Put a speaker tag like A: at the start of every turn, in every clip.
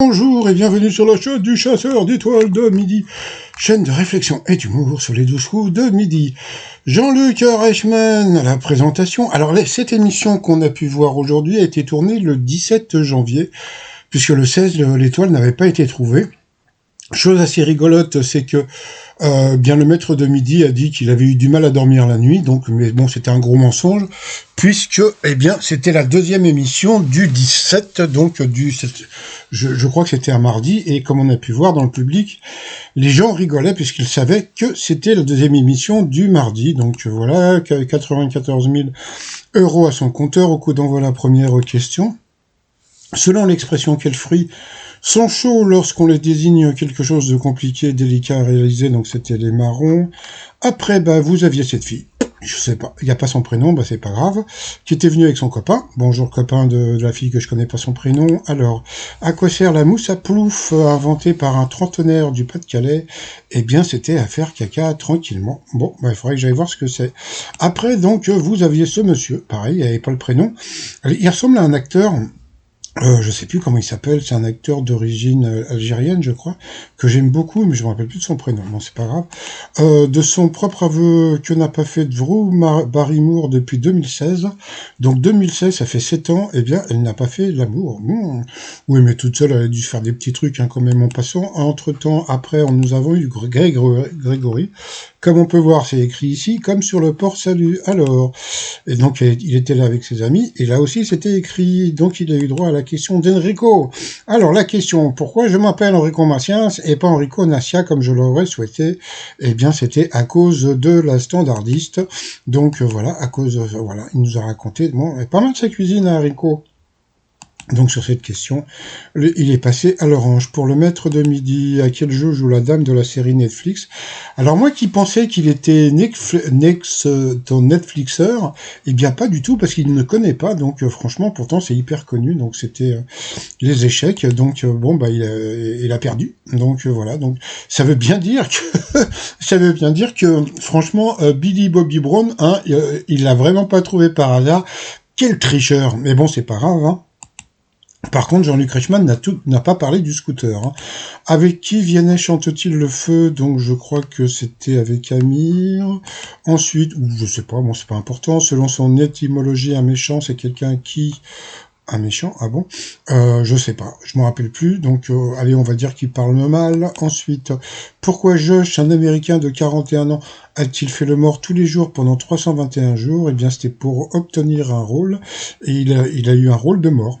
A: Bonjour et bienvenue sur la chaîne du chasseur d'étoiles de midi, chaîne de réflexion et d'humour sur les 12 coups de midi. Jean-Luc Reichmann à la présentation. Alors cette émission qu'on a pu voir aujourd'hui a été tournée le 17 janvier, puisque le 16 l'étoile n'avait pas été trouvée. Chose assez rigolote, c'est que bien le maître de midi a dit qu'il avait eu du mal à dormir la nuit, donc mais bon c'était un gros mensonge, puisque c'était la deuxième émission du 17, donc je crois que c'était un mardi, et comme on a pu voir dans le public, les gens rigolaient puisqu'ils savaient que c'était la deuxième émission du mardi, donc voilà, 94 000 € à son compteur au coup d'envoi la première question. Selon l'expression quel fruit sont chauds lorsqu'on les désigne quelque chose de compliqué, délicat à réaliser, donc c'était les marrons. Après, vous aviez cette fille, je sais pas, il n'y a pas son prénom, c'est pas grave, qui était venue avec son copain. Bonjour copain de la fille que je connais pas son prénom. Alors, à quoi sert la mousse à plouf inventée par un trentenaire du Pas-de-Calais? Eh bien, c'était à faire caca tranquillement. Bon, il faudrait que j'aille voir ce que c'est. Après, donc, vous aviez ce monsieur, pareil, il n'y avait pas le prénom. Il ressemble à un acteur... je sais plus comment il s'appelle, c'est un acteur d'origine algérienne, je crois, que j'aime beaucoup, mais je me rappelle plus de son prénom. Bon, c'est pas grave. De son propre aveu, que n'a pas fait Drew Barrymore depuis 2016. Donc 2016, ça fait 7 ans, eh bien, elle n'a pas fait l'amour. Oui, mais toute seule, elle a dû faire des petits trucs, quand même, en passant. Entre-temps, après, nous avons eu Grégory. Comme on peut voir, c'est écrit ici, comme sur le port Salut. Alors, et donc, il était là avec ses amis, et là aussi, c'était écrit, donc il a eu droit à la question d'Enrico. Alors, la question, pourquoi je m'appelle Enrico Macias et pas Enrico Nassia comme je l'aurais souhaité? Eh bien, c'était à cause de la standardiste. Donc, voilà, il nous a raconté, pas mal de sa cuisine à Enrico. Donc sur cette question, il est passé à l'orange. Pour le maître de midi, à quel jeu joue la dame de la série Netflix? Alors moi qui pensais qu'il était Netflixeur, eh bien pas du tout, parce qu'il ne connaît pas, donc franchement, pourtant c'est hyper connu, donc c'était les échecs, donc il a perdu, donc voilà, donc ça veut bien dire que franchement, Billy Bobby Brown, il l'a vraiment pas trouvé par hasard. Quel tricheur! Mais bon, c'est pas grave, hein. Par contre, Jean-Luc Reichmann n'a pas parlé du scooter. Hein. Avec qui Vianney chante-t-il le feu? Donc, je crois que c'était avec Amir. Ensuite, ou je sais pas, c'est pas important. Selon son étymologie, un méchant, c'est quelqu'un qui... Un méchant? Ah bon? Je sais pas, je me rappelle plus. Donc, allez, on va dire qu'il parle mal. Ensuite, pourquoi Josh, un Américain de 41 ans, a-t-il fait le mort tous les jours pendant 321 jours? Eh bien, c'était pour obtenir un rôle. Et il a eu un rôle de mort.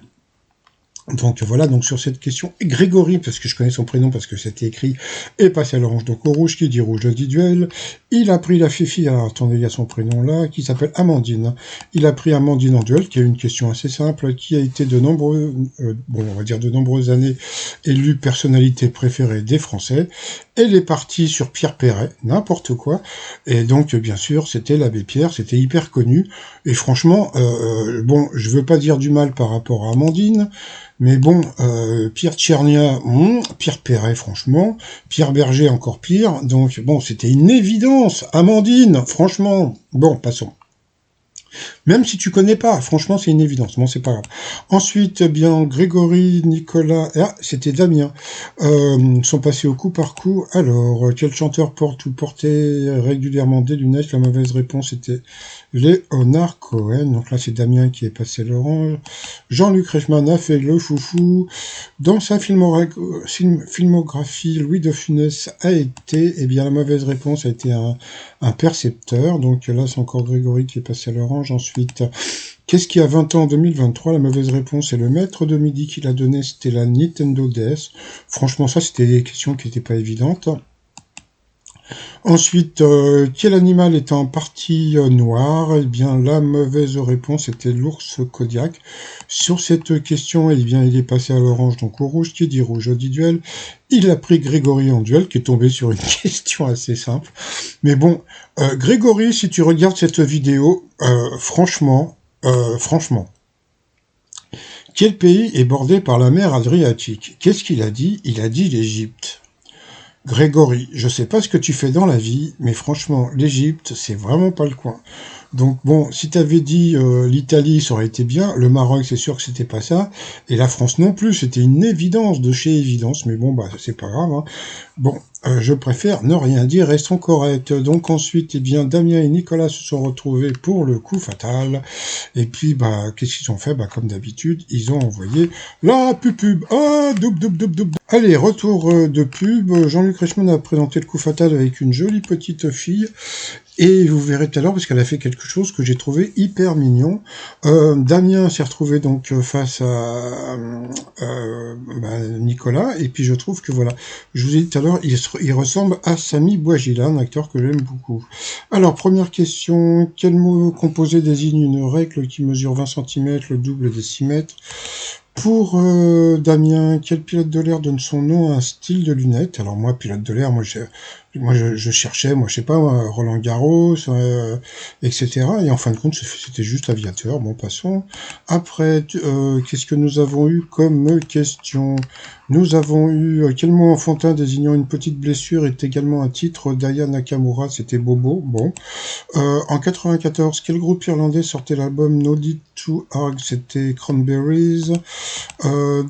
A: Donc voilà, donc sur cette question, Grégory, parce que je connais son prénom, parce que c'était écrit, est passé à l'orange, donc au rouge, qui dit rouge, dit duel. Il a pris la fifi, alors attendez, il y a son prénom là, qui s'appelle Amandine. Il a pris Amandine en duel, qui a une question assez simple, qui a été de nombreuses années élue personnalité préférée des Français. Elle est partie sur Pierre Perret, n'importe quoi. Et donc, bien sûr, c'était l'abbé Pierre, c'était hyper connu. Et franchement, je veux pas dire du mal par rapport à Amandine, mais bon, Pierre Tchernia, Pierre Perret, franchement, Pierre Berger, encore pire, donc bon, c'était une évidence, Amandine, franchement, bon, passons. Même si tu connais pas, franchement, c'est une évidence. Bon, c'est pas grave. Ensuite, bien, Grégory, Nicolas, c'était Damien, sont passés au coup par coup. Alors, quel chanteur porte ou portait régulièrement des lunettes? La mauvaise réponse était Léonard Cohen. Donc là, c'est Damien qui est passé l'orange. Jean-Luc Reichmann a fait le foufou. Dans sa filmographie, Louis de Funès a été, la mauvaise réponse a été un percepteur. Donc là, c'est encore Grégory qui est passé à l'orange. Ensuite, qu'est-ce qui a 20 ans en 2023? La mauvaise réponse est le maître de midi qui l'a donné, c'était la Nintendo DS. Franchement, ça, c'était des questions qui n'étaient pas évidentes. Ensuite, quel animal est en partie noir? Eh bien, la mauvaise réponse était l'ours Kodiak. Sur cette question, il est passé à l'orange, donc au rouge, qui dit rouge, dit duel. Il a pris Grégory en duel, qui est tombé sur une question assez simple. Mais bon, Grégory, si tu regardes cette vidéo, franchement, quel pays est bordé par la mer Adriatique? Qu'est-ce qu'il a dit? Il a dit l'Égypte. Grégory, je sais pas ce que tu fais dans la vie, mais franchement, l'Égypte, c'est vraiment pas le coin. Donc bon, si t'avais dit l'Italie, ça aurait été bien. Le Maroc, c'est sûr que c'était pas ça. Et la France non plus, c'était une évidence de chez évidence. Mais bon, bah c'est pas grave, hein. Bon, je préfère ne rien dire, restons corrects. Donc ensuite, eh bien, Damien et Nicolas se sont retrouvés pour le coup fatal. Et puis, bah, qu'est-ce qu'ils ont fait? Bah, comme d'habitude, ils ont envoyé la pub. Ah, double. Allez, retour de pub. Jean-Luc Reichmann a présenté le coup fatal avec une jolie petite fille. Et vous verrez tout à l'heure, parce qu'elle a fait quelque chose que j'ai trouvé hyper mignon. Damien s'est retrouvé donc face à Nicolas, et puis je trouve que voilà, je vous ai dit tout à l'heure, il ressemble à Samy Bouajila, un acteur que j'aime beaucoup. Alors, première question, quel mot composé désigne une règle qui mesure 20 cm, le double des 6 mètres? Pour Damien, quel pilote de l'air donne son nom à un style de lunettes? Alors moi, pilote de l'air, je cherchais, je sais pas, Roland Garros, etc. Et en fin de compte, c'était juste aviateur. Bon, passons. Après, qu'est-ce que nous avons eu comme question? Nous avons eu quel mot enfantin désignant une petite blessure est également un titre d'Aya Nakamura, c'était Bobo. Bon. En 94, quel groupe irlandais sortait l'album No Need to Hug? C'était Cranberries.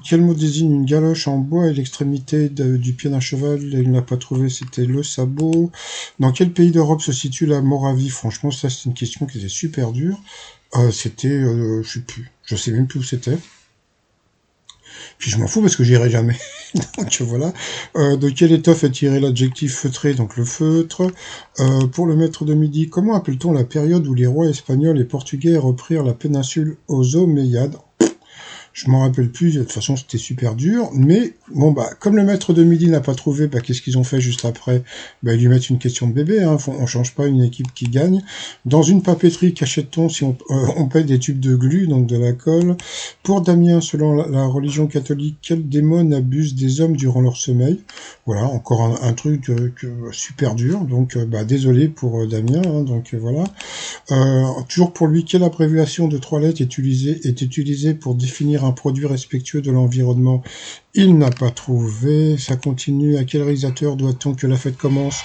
A: Quel mot désigne une galoche en bois et l'extrémité du pied d'un cheval? Il n'a pas trouvé, c'était le sabot. Dans quel pays d'Europe se situe la Moravie? Franchement, ça c'est une question qui était super dure. C'était, je sais même plus où c'était. Puis je m'en fous parce que j'irai jamais. Donc voilà. De quelle étoffe est tiré l'adjectif feutré? Donc le feutre. Pour le maître de midi, comment appelle-t-on la période où les rois espagnols et portugais reprirent la péninsule aux Omeyyades? Je m'en rappelle plus, de toute façon c'était super dur, mais bon bah comme le maître de midi n'a pas trouvé, bah qu'est-ce qu'ils ont fait juste après? Bah ils lui mettent une question de bébé, hein. On change pas une équipe qui gagne. Dans une papeterie, qu'achète-t-on si on paye des tubes de glu, donc de la colle? Pour Damien, selon la religion catholique, quel démon abuse des hommes durant leur sommeil? Voilà, encore un truc super dur, donc bah désolé pour Damien, hein, donc voilà. Toujours pour lui, quelle abréviation de 3 lettres est utilisée pour définir un produit respectueux de l'environnement? Il n'a pas trouvé. Ça continue. À quel réalisateur doit-on que la fête commence?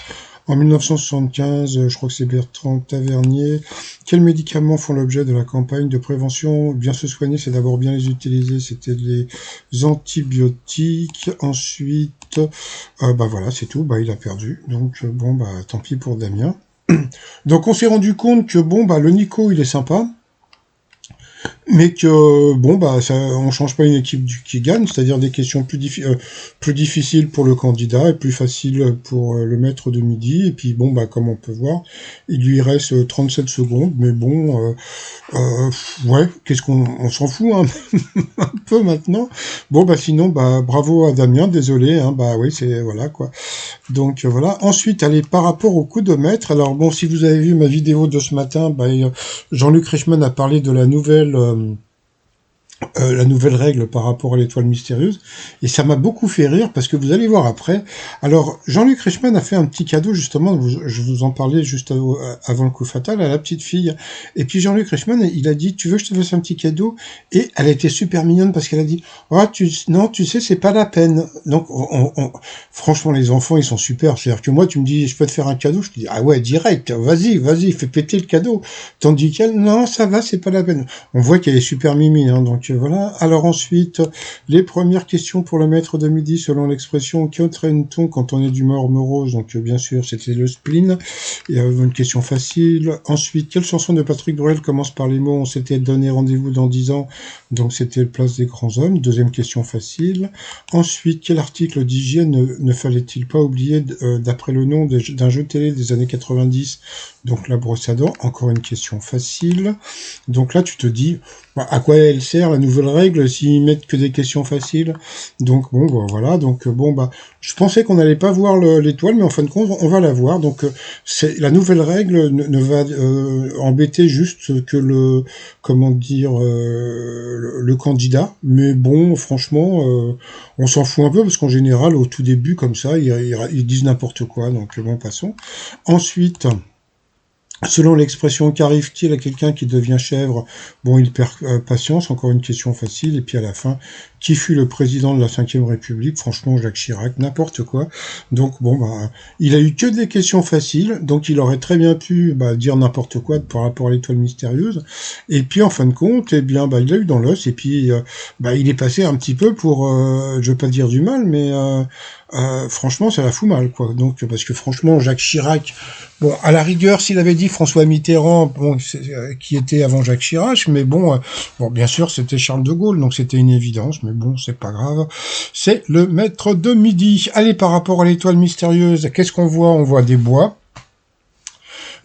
A: En 1975, je crois que c'est Bertrand Tavernier. Quels médicaments font l'objet de la campagne de prévention? Bien se soigner, c'est d'abord bien les utiliser. C'était les antibiotiques. Ensuite, bah voilà, c'est tout. Bah il a perdu. Donc bon, bah tant pis pour Damien. Donc on s'est rendu compte que bon bah le Nico il est sympa, mais que bon bah ça, on change pas une équipe qui gagne, c'est-à-dire des questions plus difficiles pour le candidat et plus faciles pour le maître de midi. Et puis bon bah comme on peut voir, il lui reste 37 secondes, mais bon ouais, qu'est-ce on s'en fout hein, un peu maintenant. Bon bah sinon bah bravo à Damien, désolé hein, bah oui c'est voilà quoi. Donc voilà. Ensuite, allez, par rapport au coup de maître, alors bon, si vous avez vu ma vidéo de ce matin, bah, Jean-Luc Reichmann a parlé de la nouvelle règle par rapport à l'étoile mystérieuse, et ça m'a beaucoup fait rire, parce que vous allez voir après. Alors, Jean-Luc Reichmann a fait un petit cadeau, justement, je vous en parlais juste avant le coup fatal, à la petite fille, et puis Jean-Luc Reichmann, il a dit, tu veux que je te fasse un petit cadeau? Et elle a été super mignonne, parce qu'elle a dit, oh, non, tu sais, c'est pas la peine. Donc, franchement, les enfants, ils sont super, c'est-à-dire que moi, tu me dis, je peux te faire un cadeau, je te dis, ah ouais, direct, vas-y, fais péter le cadeau. Tandis qu'elle, non, ça va, c'est pas la peine. On voit qu'elle est super mimi, hein, donc voilà. Alors ensuite, les premières questions pour le maître de midi, selon l'expression, qu'entraîne-t-on quand on est d'humeur morose? Donc bien sûr, c'était le spleen. Il y a une question facile. Ensuite, quelle chanson de Patrick Bruel commence par les mots on s'était donné rendez-vous dans 10 ans? Donc c'était Place des grands hommes. Deuxième question facile. Ensuite, quel article d'hygiène ne fallait-il pas oublier d'après le nom d'un jeu télé des années 90? Donc la brosse à dents. Encore une question facile. Donc là, tu te dis, bah, à quoi elle sert la nouvelle règle s'ils mettent que des questions faciles? Donc bon, bah, voilà. Donc bon, bah, je pensais qu'on n'allait pas voir l'étoile, mais en fin de compte, on va la voir. Donc c'est la nouvelle règle ne va embêter juste que comment dire, le candidat. Mais bon, franchement, on s'en fout un peu parce qu'en général, au tout début, comme ça, ils disent n'importe quoi. Donc bon, passons. Ensuite. Selon l'expression qu'arrive-t-il à quelqu'un qui devient chèvre? Bon, il perd patience, encore une question facile, et puis à la fin, qui fut le président de la Ve République. Franchement, Jacques Chirac, n'importe quoi. Donc bon, bah, il a eu que des questions faciles, donc il aurait très bien pu dire n'importe quoi par rapport à l'étoile mystérieuse. Et puis en fin de compte, eh bien, il a eu dans l'os, et puis il est passé un petit peu pour, je veux pas dire du mal, mais franchement, ça la fout mal, quoi. Donc, parce que franchement, Jacques Chirac, bon, à la rigueur, s'il avait dit François Mitterrand, bon, qui était avant Jacques Chirac, mais bon, bien sûr, c'était Charles de Gaulle, donc c'était une évidence, mais bon, c'est pas grave. C'est le maître de midi. Allez, par rapport à l'étoile mystérieuse, qu'est-ce qu'on voit? On voit des bois.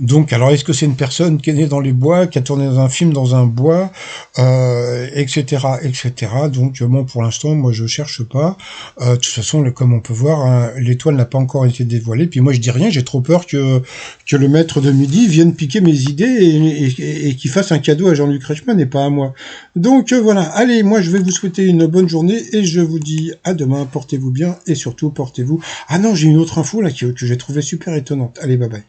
A: Donc, alors, est-ce que c'est une personne qui est née dans les bois, qui a tourné dans un film dans un bois, etc., etc. Donc, bon, pour l'instant, moi, je cherche pas. De toute façon, comme on peut voir, hein, l'étoile n'a pas encore été dévoilée. Puis moi, je dis rien. J'ai trop peur que le maître de midi vienne piquer mes idées et qu'il fasse un cadeau à Jean-Luc Reichmann et pas à moi. Donc, voilà. Allez, moi, je vais vous souhaiter une bonne journée et je vous dis à demain. Portez-vous bien et surtout, portez-vous. Ah non, j'ai une autre info là que j'ai trouvé super étonnante. Allez, bye bye.